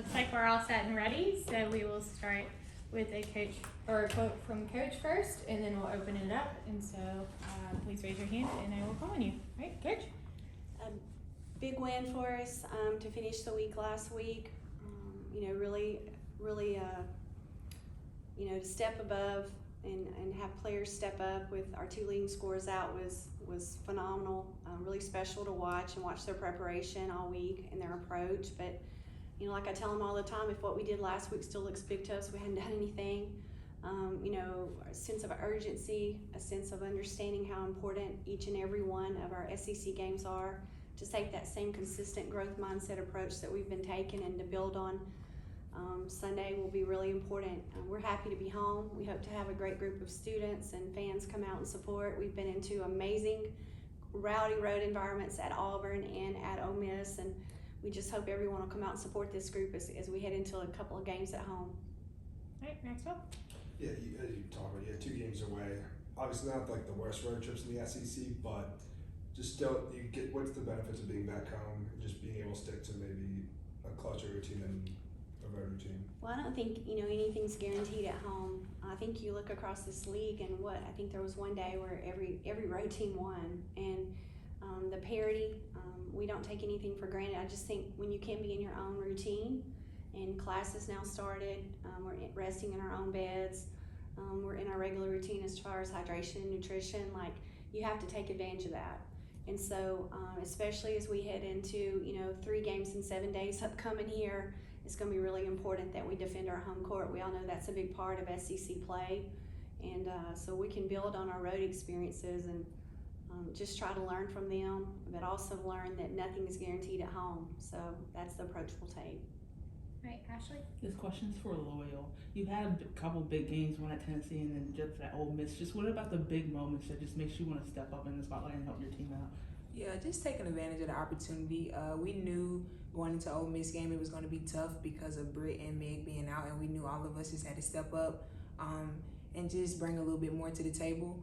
looks like we're all set and ready, so we will start with a coach or a quote from coach first, and then we'll open it up. And so please raise your hand and I will call on you. All right, coach? Big win for us to finish the week last week. Really, to step above and have players step up with our 2 leading scores out was phenomenal. Really special to watch their preparation all week and their approach. But like I tell them all the time, if what we did last week still looks big to us, we hadn't done anything. A sense of urgency, a sense of understanding how important each and every one of our SEC games are, to take that same consistent growth mindset approach that we've been taking and to build on. Sunday will be really important. We're happy to be home. We hope to have a great group of students and fans come out and support. We've been into amazing rowdy road environments at Auburn and at Ole Miss, and we just hope everyone will come out and support this group as we head into a couple of games at home. All right, Maxwell? Yeah, as you talk about, 2 games away. Obviously not like the worst road trips in the SEC, but just still, what's the benefits of being back home and just being able to stick to maybe a clutcher routine and a road routine? Well, I don't think anything's guaranteed at home. I think you look across this league, and I think there was one day where every road team won, and the parity. We don't take anything for granted. I just think when you can be in your own routine, and class has now started, we're resting in our own beds. We're in our regular routine as far as hydration and nutrition. Like, you have to take advantage of that. And so, especially as we head into 3 games in 7 days upcoming here, it's going to be really important that we defend our home court. We all know that's a big part of SEC play, and so we can build on our road experiences and just try to learn from them, but also learn that nothing is guaranteed at home. So that's the approach we'll take. Right, Ashley? This question's for Loyal. You had a couple big games, one at Tennessee and then just at Ole Miss. Just what about the big moments that just makes you want to step up in the spotlight and help your team out? Yeah, just taking advantage of the opportunity. We knew going into Ole Miss game it was going to be tough because of Britt and Meg being out, and we knew all of us just had to step up and just bring a little bit more to the table.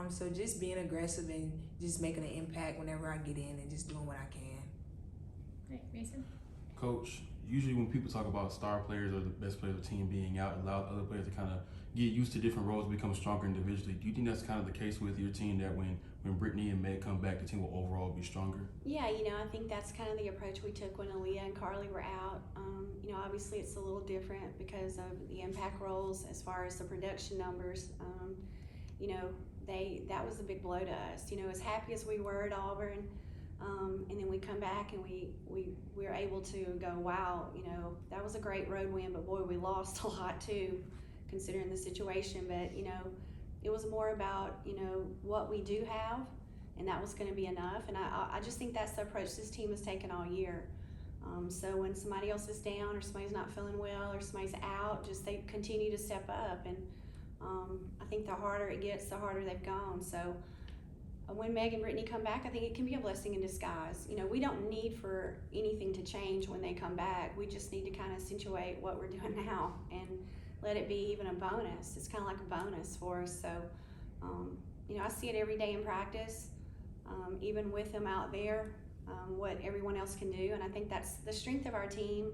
So just being aggressive and just making an impact whenever I get in and just doing what I can. Right, Mason? Coach, usually when people talk about star players or the best players of the team being out, it allows other players to kind of get used to different roles, become stronger individually. Do you think that's kind of the case with your team, that when Brittany and Meg come back, the team will overall be stronger? Yeah, I think that's kind of the approach we took when Aaliyah and Carly were out. Obviously it's a little different because of the impact roles as far as the production numbers. That was a big blow to us. As happy as we were at Auburn, and then we come back and we were able to go, wow, that was a great road win, but boy, we lost a lot too, considering the situation. But it was more about what we do have, and that was going to be enough. And I just think that's the approach this team has taken all year. So when somebody else is down or somebody's not feeling well or somebody's out, just they continue to step up. And I think the harder it gets, the harder they've gone. So when Meg and Brittany come back, I think it can be a blessing in disguise. We don't need for anything to change when they come back. We just need to kind of accentuate what we're doing now and let it be even a bonus. It's kind of like a bonus for us. So, I see it every day in practice, even with them out there, what everyone else can do. And I think that's the strength of our team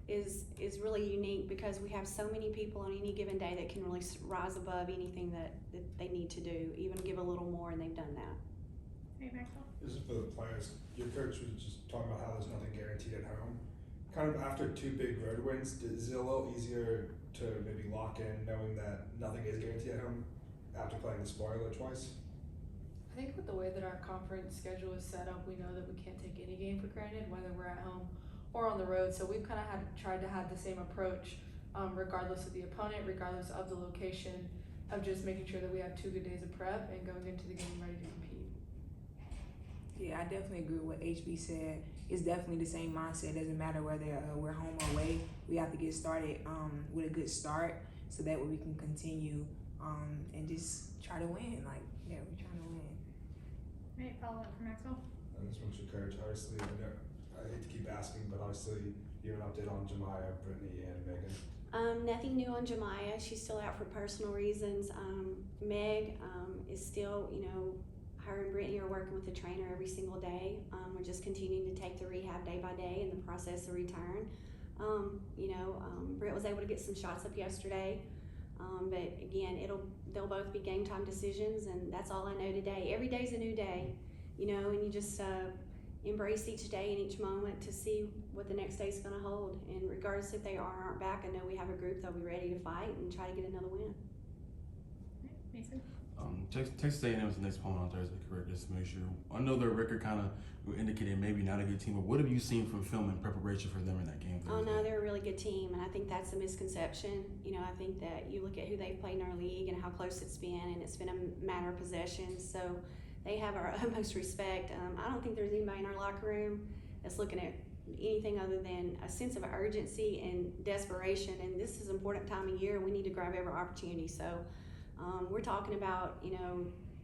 is really unique because we have so many people on any given day that can really rise above anything that they need to do, even give a little more, and they've done that. Right, Maxwell? This is for the players. Your coach was just talking about how there's nothing guaranteed at home. Kind of after 2 big road wins, is it a little easier to maybe lock in knowing that nothing is guaranteed at home after playing the spoiler twice? I think with the way that our conference schedule is set up, we know that we can't take any game for granted, whether we're at home or on the road. So we've kind of tried to have the same approach, regardless of the opponent, regardless of the location, of just making sure that we have 2 good days of prep and going into the game ready to compete. Yeah, I definitely agree with what HB said. It's definitely the same mindset. It doesn't matter whether we're home or away. We have to get started with a good start so that way we can continue and just try to win. We're trying to win. Right, follow up from Maxwell? And this one's your coach. Obviously, I hate to keep asking, but obviously you have an update on Jemiah, Brittany, and Megan. Nothing new on Jemiah. She's still out for personal reasons. Meg is still, her and Brittany are working with the trainer every single day. We're just continuing to take the rehab day by day in the process of return. Britt was able to get some shots up yesterday. But again, they'll both be game time decisions, and that's all I know today. Every day's a new day, and you just embrace each day and each moment to see what the next day's going to hold. And regardless if they are or aren't back, I know we have a group that'll be ready to fight and try to get another win. Right, Mason? Texas A&M is the next opponent on Thursday, correct? Just to make sure. I know their record kind of indicated maybe not a good team, but what have you seen from film in preparation for them in that game Thursday? Oh no, they're a really good team, and I think that's a misconception. I think that you look at who they've played in our league and how close it's been, and it's been a matter of possession. So they have our utmost respect. I don't think there's anybody in our locker room that's looking at anything other than a sense of urgency and desperation. And this is an important time of year. We need to grab every opportunity. So we're talking about,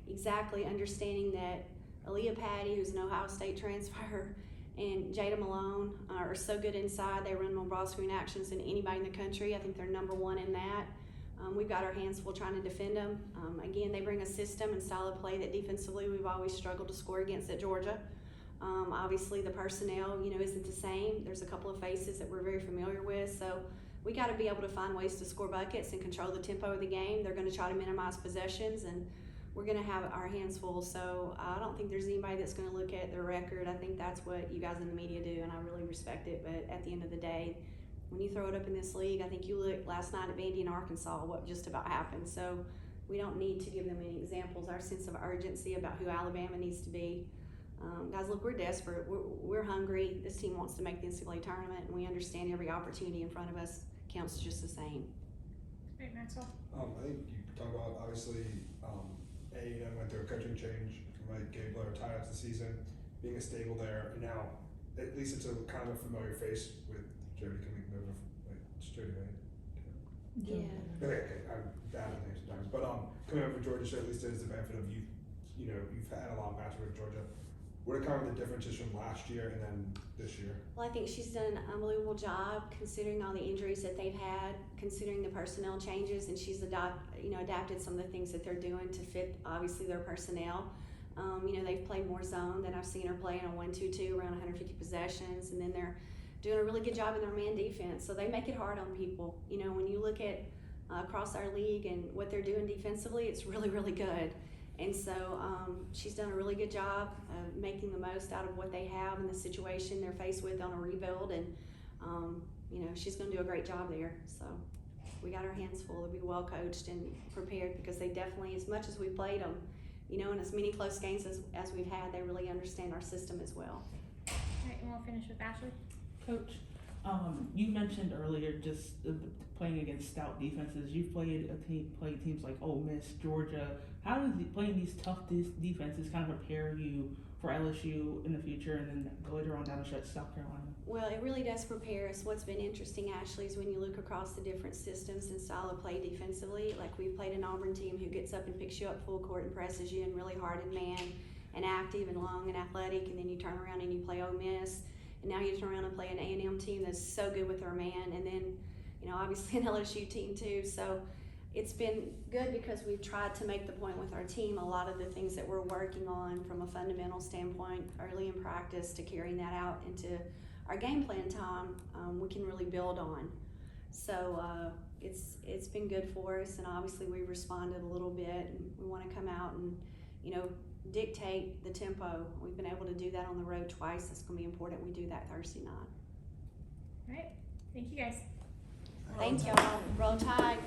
exactly understanding that Aaliyah Patty, who's an Ohio State transfer, and Jada Malone are so good inside. They run more ball screen actions than anybody in the country. I think they're number one in that. We've got our hands full trying to defend them. Again, they bring a system and style of play that defensively we've always struggled to score against at Georgia. Obviously, the personnel, isn't the same. There's a couple of faces that we're very familiar with. So we got to be able to find ways to score buckets and control the tempo of the game. They're going to try to minimize possessions, and we're going to have our hands full. So I don't think there's anybody that's going to look at their record. I think that's what you guys in the media do, and I really respect it. But at the end of the day, when you throw it up in this league, I think you look last night at Vandy and Arkansas, what just about happened. So we don't need to give them any examples. Our sense of urgency about who Alabama needs to be. Guys, look, we're desperate. We're hungry. This team wants to make the NCAA tournament, and we understand every opportunity in front of us counts just the same. Right, Maxwell? I think you talk about, obviously, A&M went through a coaching change, right? Gabe Blair tied up the season, being a stable there, and now at least it's a kind of a familiar face with Jody coming over. It's Jody, right? Yeah. Okay, I'm bad at names sometimes, but coming over Georgia, so at least there's the benefit of you've had a lot of matches with Georgia. What are kind of the differences from last year and then this year? Well, I think she's done an unbelievable job considering all the injuries that they've had, considering the personnel changes, and she's adapted some of the things that they're doing to fit, obviously, their personnel. They've played more zone than I've seen her play in a 1-2-2, around 150 possessions, and then they're doing a really good job in their man defense. So they make it hard on people. When you look at across our league and what they're doing defensively, it's really, really good. And so she's done a really good job of making the most out of what they have and the situation they're faced with on a rebuild. And, she's going to do a great job there. So we got our hands full to be well coached and prepared, because they definitely, as much as we played them, and as many close games as we've had, they really understand our system as well. All right, and we'll finish with Ashley. Coach, you mentioned earlier just playing against stout defenses. You've played teams like Ole Miss, Georgia. How does playing these tough defenses kind of prepare you for LSU in the future, and then later on down the stretch, South Carolina? Well, it really does prepare us. What's been interesting, Ashley, is when you look across the different systems and style of play defensively. Like, we've played an Auburn team who gets up and picks you up full court and presses you, and really hard and man and active and long and athletic, and then you turn around and you play Ole Miss. And now you turn around and play an A&M team that's so good with their man, and then, obviously an LSU team too. So it's been good because we've tried to make the point with our team a lot of the things that we're working on from a fundamental standpoint early in practice to carrying that out into our game plan time, we can really build on. So it's been good for us, and obviously we responded a little bit, and we want to come out and, dictate the tempo. We've been able to do that on the road twice. It's going to be important we do that Thursday night. All right, thank you guys. Thank y'all. Roll Tide.